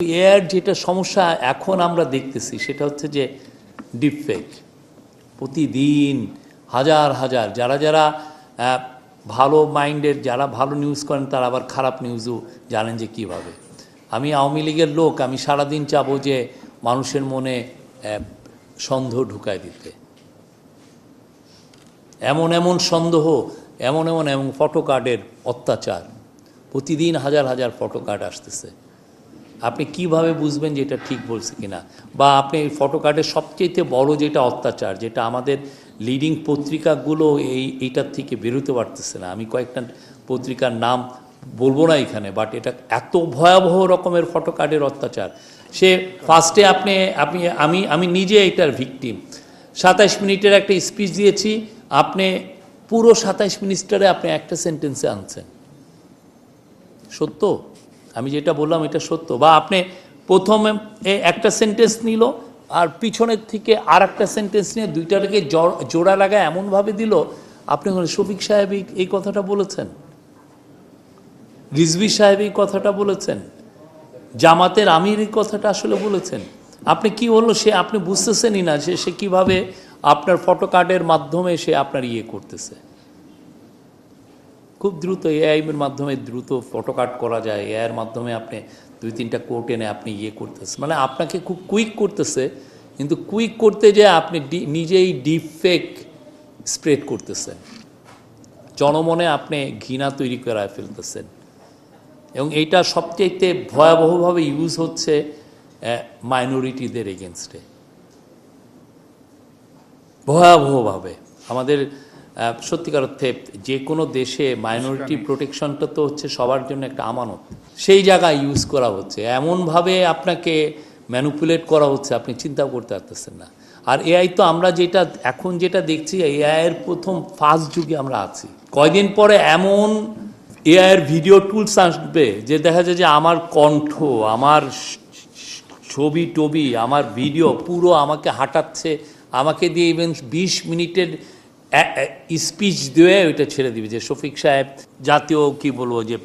এর যেটা সমস্যা এখন আমরা দেখতেছি সেটা হচ্ছে যে ডিপফেক প্রতিদিন হাজার হাজার যারা যারা ভালো মাইন্ডের যারা ভালো নিউজ করেন তারা আবার খারাপ নিউজও জানেন যে কিভাবে। আমি আওয়ামী লীগের লোক, আমি সারাদিন চাবো যে মানুষের মনে সন্দেহ ঢুকায় দিতে, এমন এমন সন্দেহ, এমন এমন এমন ফটো কার্ডের অত্যাচার, প্রতিদিন হাজার হাজার ফটো কার্ড আসতেছে। আপনি কিভাবে বুঝবেন যে এটা ঠিক বলছে কিনা? বা আপনি এই ফটো কার্ডের সবচেয়ে বড় যেটা অত্যাচার, যেটা আমাদের লিডিং পত্রিকাগুলো এইটার থেকে বেরোতে পারতেছে না। আমি কয়েকটা পত্রিকার নাম বলবো না এখানে, বাট এটা এত ভয়াবহ রকমের ফটো কার্ডের অত্যাচার। সে ফার্স্টে আমি নিজে এটার ভিকটিম। 27 মিনিটের একটা স্পিচ দিয়েছি, আপনি পুরো 27 মিনিটে আপনি একটা সেন্টেন্সে আনছেন। সত্য, আমি যেটা বললাম এটা সত্য। বা আপনি প্রথমে একটা সেন্টেন্স নিল আর পিছনের থেকে আর একটা সেন্টেন্স নিয়ে দুইটাকে জোড়া লাগায় এমনভাবে দিল, আপনি শফিক সাহেব এই কথাটা বলেছেন, রিজভী সাহেব এই কথাটা বলেছেন, জামাতের আমির এই কথাটা আসলে বলেছেন। আপনি কি হলো সে আপনি বুঝতেছেনই না সে কিভাবে আপনার ফটো কার্ডের মাধ্যমে সে আপনার করতেছে। খুব দ্রুত এআইয়ের মাধ্যমে দ্রুত ফটো কার্ড করা যায়, এআইয়ের মাধ্যমে আপনি 2-3টা কোট এনে আপনি করতেছে, মানে আপনাকে খুব কুইক করতেছে। কিন্তু কুইক করতে যে আপনি নিজেই ডিপফেক স্প্রেড করতেছেন, জনমনে আপনি ঘৃণা তৈরি করায় ফেলতেছেন। এবং এইটা সবচেয়ে ভয়াবহভাবে ইউজ হচ্ছে মাইনরিটিদের এগেনস্টে, ভয়াবহভাবে। আমাদের সত্যিকার অর্থে যে কোনো দেশে মাইনরিটি প্রোটেকশনটা তো হচ্ছে সবার জন্য একটা আমানত, সেই জায়গায় ইউজ করা হচ্ছে, এমনভাবে আপনাকে ম্যানিপুলেট করা হচ্ছে আপনি চিন্তা করতে পারতেছেন না। আর এআই তো আমরা এখন যেটা দেখছি, এআইয়ের প্রথম ফার্স্ট যুগে আমরা আছি। কয়দিন পরে এমন এআইয়ের ভিডিও টুলস আসবে যে দেখা যায় যে আমার কণ্ঠ, আমার ছবি টবি, আমার ভিডিও পুরো আমাকে হাঁটাচ্ছে, আমাকে দিয়ে ইভেন 20 মিনিটের স্পিচ দিয়ে ওইটা ছেড়ে দিবে যে শফিক সাহেব জাতীয় কি বলবো যে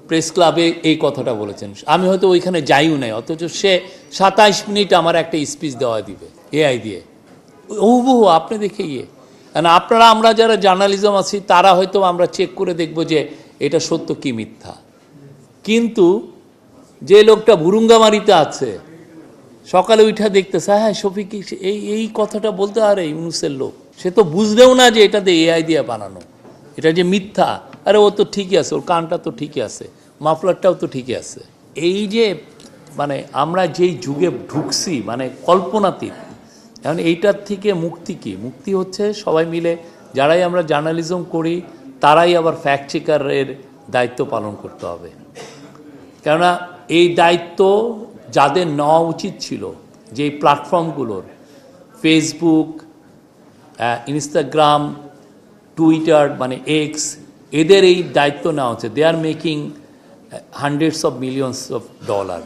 প্রেস ক্লাবে এই কথাটা বলেছেন। আমি হয়তো ওইখানে যাইও নাই, অথচ সে 27 মিনিট আমার একটা স্পিচ দেওয়া দিবে এআই দিয়ে। হুবহু আপনি দেখে আপনারা আমরা যারা জার্নালিজম আছি তারা হয়তো আমরা চেক করে দেখব যে এটা সত্য কি মিথ্যা। কিন্তু যে লোকটা ভুরুঙ্গামারিতে আছে, সকালে উঠা দেখতেছে হ্যাঁ শফিক এই কথাটা বলতে পারে ইউনুসের লোক, সে তো বুঝবেও না যে এটাতে এআই দিয়ে বানানো, এটা যে মিথ্যা। আরে ও তো ঠিকই আছে, ওর কানটা তো ঠিকই আছে, মাফলারটাও তো ঠিকই আছে। এই যে মানে আমরা যেই যুগে ঢুকছি, মানে কল্পনাতীত। এখন এইটার থেকে মুক্তি কি? মুক্তি হচ্ছে সবাই মিলে, যারাই আমরা জার্নালিজম করি তারাই আবার ফ্যাক্ট চেকারের দায়িত্ব পালন করতে হবে। কেননা এই দায়িত্ব যাদের নেওয়া উচিত ছিল, যেই প্ল্যাটফর্মগুলোর, ফেসবুক, ইনস্টাগ্রাম, টুইটার মানে এক্স, এদের এই দায়িত্ব নেওয়া হচ্ছে। They are making hundreds of millions of dollar.